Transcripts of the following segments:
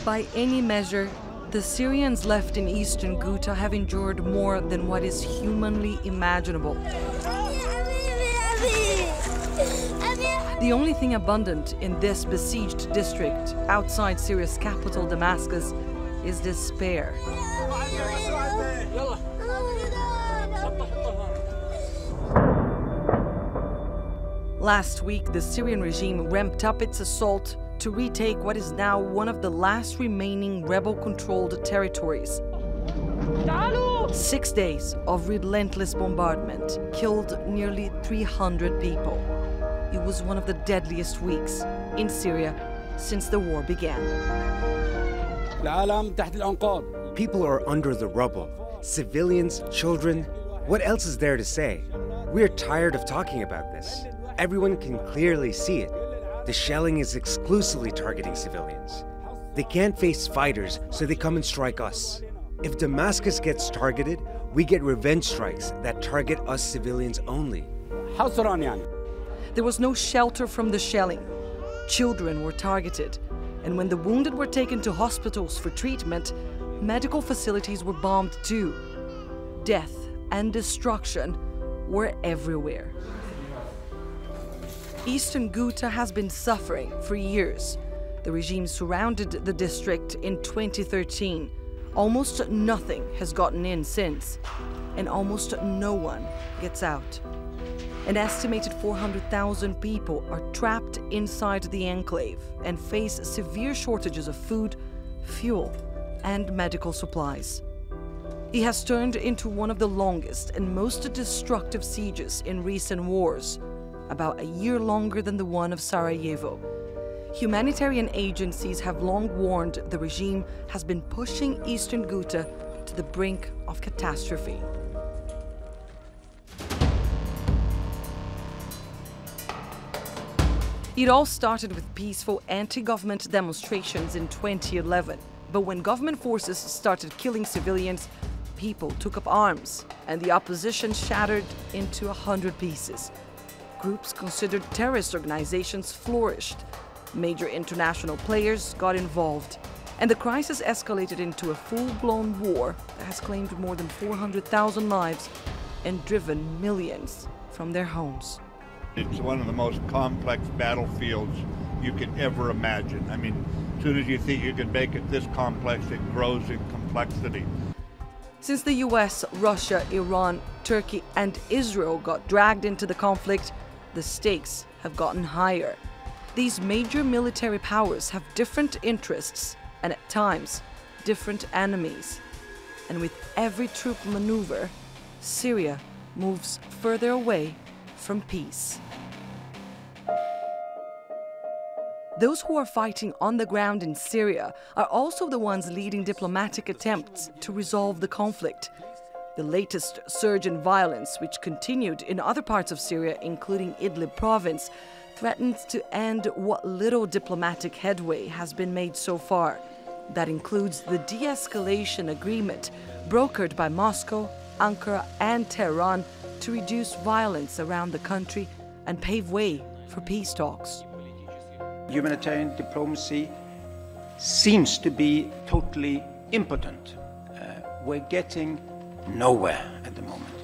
By any measure, the Syrians left in Eastern Ghouta have endured more than what is humanly imaginable. The only thing abundant in this besieged district outside Syria's capital, Damascus, is despair. Last week, the Syrian regime ramped up its assault to retake what is now one of the last remaining rebel-controlled territories. 6 days of relentless bombardment killed nearly 300 people. It was one of the deadliest weeks in Syria since the war began. People are under the rubble. Civilians, children. What else is there to say? We're tired of talking about this. Everyone can clearly see it. The shelling is exclusively targeting civilians. They can't face fighters, so they come and strike us. If Damascus gets targeted, we get revenge strikes that target us civilians only. There was no shelter from the shelling. Children were targeted, and when the wounded were taken to hospitals for treatment, medical facilities were bombed too. Death and destruction were everywhere. Eastern Ghouta has been suffering for years. The regime surrounded the district in 2013. Almost nothing has gotten in since, and almost no one gets out. An estimated 400,000 people are trapped inside the enclave and face severe shortages of food, fuel, and medical supplies. It has turned into one of the longest and most destructive sieges in recent wars, about a year longer than the one of Sarajevo. Humanitarian agencies have long warned the regime has been pushing Eastern Ghouta to the brink of catastrophe. It all started with peaceful anti-government demonstrations in 2011. But when government forces started killing civilians, people took up arms and the opposition shattered into 100 pieces. Groups considered terrorist organizations flourished. Major international players got involved. And the crisis escalated into a full-blown war that has claimed more than 400,000 lives and driven millions from their homes. It's one of the most complex battlefields you could ever imagine. I mean, as soon as you think you can make it this complex, it grows in complexity. Since the US, Russia, Iran, Turkey, and Israel got dragged into the conflict, the stakes have gotten higher. These major military powers have different interests and at times different enemies. And with every troop maneuver, Syria moves further away from peace. Those who are fighting on the ground in Syria are also the ones leading diplomatic attempts to resolve the conflict. The latest surge in violence, which continued in other parts of Syria, including Idlib province, threatens to end what little diplomatic headway has been made so far. That includes the de-escalation agreement brokered by Moscow, Ankara, and Tehran to reduce violence around the country and pave way for peace talks. Humanitarian diplomacy seems to be totally impotent. We're getting nowhere at the moment.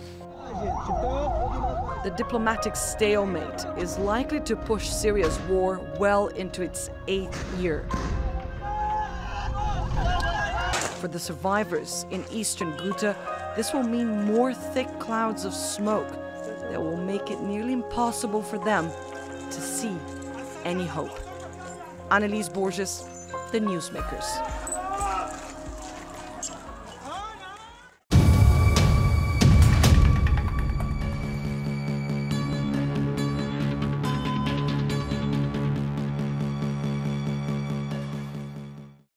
The diplomatic stalemate is likely to push Syria's war well into its 8th year. For the survivors in Eastern Ghouta, this will mean more thick clouds of smoke that will make it nearly impossible for them to see any hope. Anelise Borges, The Newsmakers.